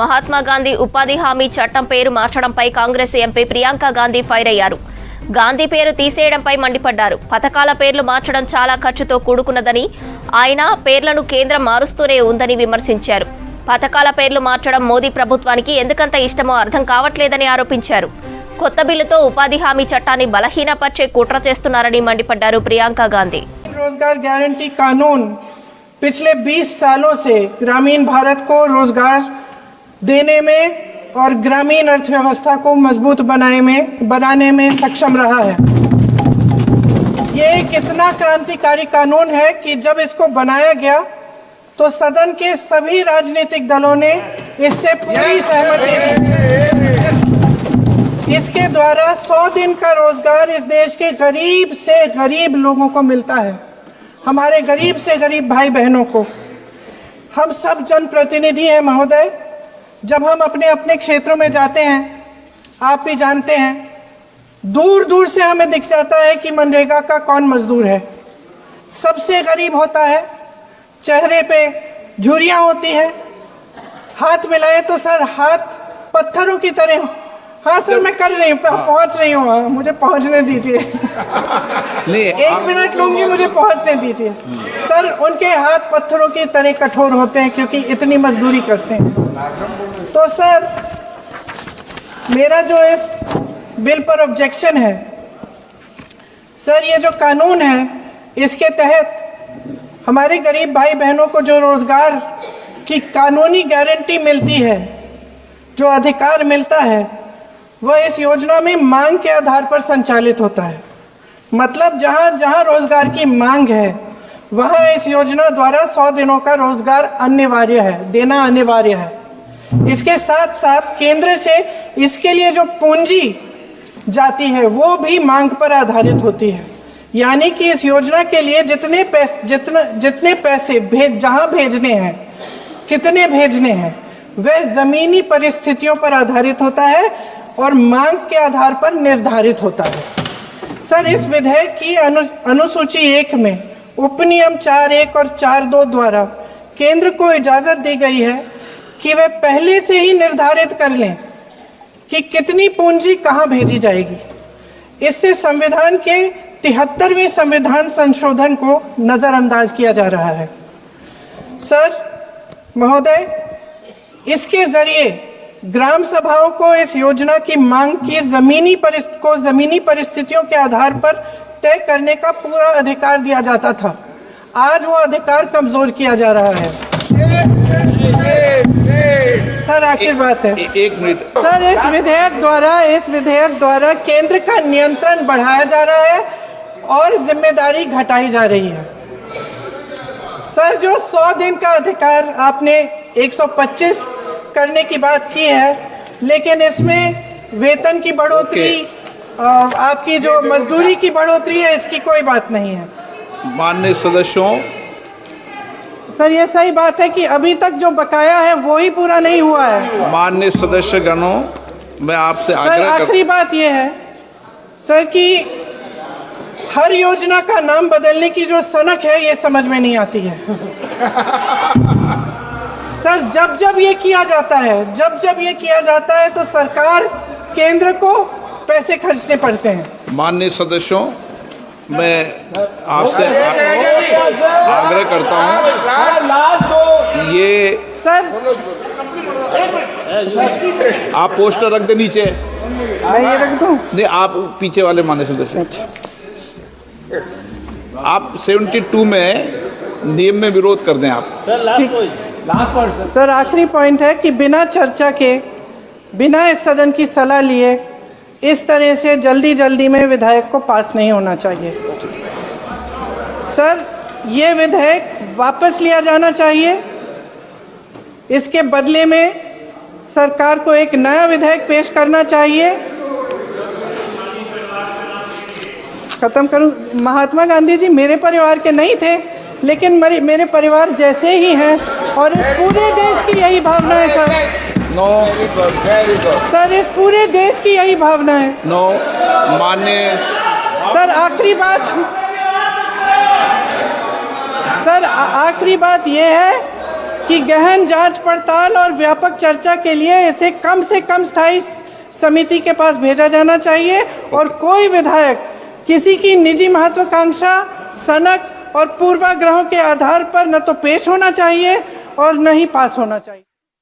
మహాత్మా గాంధీ ఉపాధి హామీ చట్టం పేరు మార్చడంపై కాంగ్రెస్ ఎంపీ ప్రియాంక గాంధీ ఫైర్ అయ్యారు. గాంధీ పేరు తీసేయడంపై మండిపడ్డారు. పథకాల పేర్లు మార్చడం చాలా ఖర్చుతో కూడుకున్నదని, ఆయన పేర్లను కేంద్రం మారుస్తూనే ఉందని విమర్శించారు. పథకాల పేర్లు మార్చడం మోదీ ప్రభుత్వానికి ఎందుకంత ఇష్టమో అర్థం కావట్లేదని ఆరోపించారు. కొత్త బిల్లుతో ఉపాధి హామీ చట్టాన్ని బలహీనపరిచే కుట్ర చేస్తున్నారని మండిపడ్డారు ప్రియాంక గాంధీ. रोजगार गारंटी कानून पिछले 20 सालों से ग्रामीण भारत को रोजगार देने में और ग्रामीण अर्थव्यवस्था को मजबूत बनाने में सक्षम रहा है। ये एक इतना क्रांतिकारी कानून है कि जब इसको बनाया गया तो सदन के सभी राजनीतिक दलों ने इससे पूरी सहमति दी। इसके द्वारा 100 दिन का रोजगार इस देश के गरीब से गरीब लोगों को मिलता है, हमारे गरीब से गरीब भाई बहनों को। हम सब जनप्रतिनिधि हैं महोदय, जब हम अपने अपने क्षेत्रों में जाते हैं, आप भी जानते हैं, दूर दूर से हमें दिख जाता है कि मनरेगा का कौन मजदूर है। सबसे गरीब होता है, चेहरे पे झुर्रियाँ होती हैं, हाथ मिलाए तो सर हाथ पत्थरों की तरह। हाँ सर, मैं कर रही हूँ, पहुँच रही हूँ, मुझे पहुँचने दीजिए। नहीं, 1 मिनट लूंगी, मुझे पहुँचने दीजिए। सर उनके हाथ पत्थरों की तरह कठोर होते हैं क्योंकि इतनी मजदूरी करते हैं। तो सर मेरा जो इस बिल पर ऑब्जेक्शन है, सर ये जो कानून है इसके तहत हमारे गरीब भाई बहनों को जो रोजगार की कानूनी गारंटी मिलती है, जो अधिकार मिलता है, वह इस योजना में मांग के आधार पर संचालित होता है। मतलब जहाँ जहाँ रोजगार की मांग है वहाँ इस योजना द्वारा 100 दिनों का रोजगार अनिवार्य है, देना अनिवार्य है। इसके साथ साथ केंद्र से इसके लिए जो पूंजी जाती है वो भी मांग पर आधारित होती है। यानी कि इस योजना के लिए जितने पैसे जहाँ भेजने हैं, कितने भेजने हैं, वह जमीनी परिस्थितियों पर आधारित होता है और मांग के आधार पर निर्धारित होता है। सर इस विधेयक की अनुसूची 1 में उपनियम 4(1) और 4(2) द्वारा केंद्र को इजाजत दी गई है कि वे पहले से ही निर्धारित कर लें कि कितनी पूंजी कहां भेजी जाएगी। इससे संविधान के 73वें संविधान संशोधन को नजरअंदाज किया जा रहा है। सर महोदय, इसके जरिए ग्राम सभाओं को इस योजना की मांग की जमीनी परिस्थितियों के आधार पर तय करने का पूरा अधिकार दिया जाता था। आज वो अधिकार कमजोर किया जा रहा है। सर आखिर बात है, 1 मिनट सर, इस विधेयक द्वारा केंद्र का नियंत्रण बढ़ाया जा रहा है और जिम्मेदारी घटाई जा रही है। सर जो 100 दिन का अधिकार आपने 125 करने की बात की है, लेकिन इसमें वेतन की बढ़ोतरी, आपकी जो मजदूरी की बढ़ोतरी है, इसकी कोई बात नहीं है। माननीय सदस्यों, सर ये सही बात है कि अभी तक जो बकाया है वो ही पूरा नहीं हुआ है। माननीय सदस्य गणों, मैं आपसे सर आखिरी बात ये है सर कि हर योजना का नाम बदलने की जो सनक है ये समझ में नहीं आती है। सर जब ये किया जाता है तो सरकार केंद्र को पैसे खर्चने पड़ते हैं। माननीय सदस्यों, मैं आपसे आग्रह करता हूं, ये सर आप पोस्टर रख दे नीचे। मैं ये रख दूं? नहीं, आप पीछे वाले माननीय सदस्य, आप 72 में नियम में विरोध कर दें आप। ठीक। सर आखिरी पॉइंट है कि बिना चर्चा के, बिना इस सदन की सलाह लिए इस तरह से जल्दी में विधेयक को पास नहीं होना चाहिए। सर ये विधेयक वापस लिया जाना चाहिए। इसके बदले में सरकार को एक नया विधेयक पेश करना चाहिए। खत्म करूं? महात्मा गांधी जी मेरे परिवार के नहीं थे, लेकिन मेरे परिवार जैसे ही हैं और इस पूरे देश की यही भावना है सर। नो, सर इस पूरे देश की यही भावना है। नो, माननीय सर आखिरी बात ये है कि गहन जांच पड़ताल और व्यापक चर्चा के लिए इसे कम से कम स्थायी समिति के पास भेजा जाना चाहिए और कोई विधायक किसी की निजी महत्वाकांक्षा, सनक और पूर्वाग्रहों के आधार पर न तो पेश होना चाहिए और न ही पास होना चाहिए।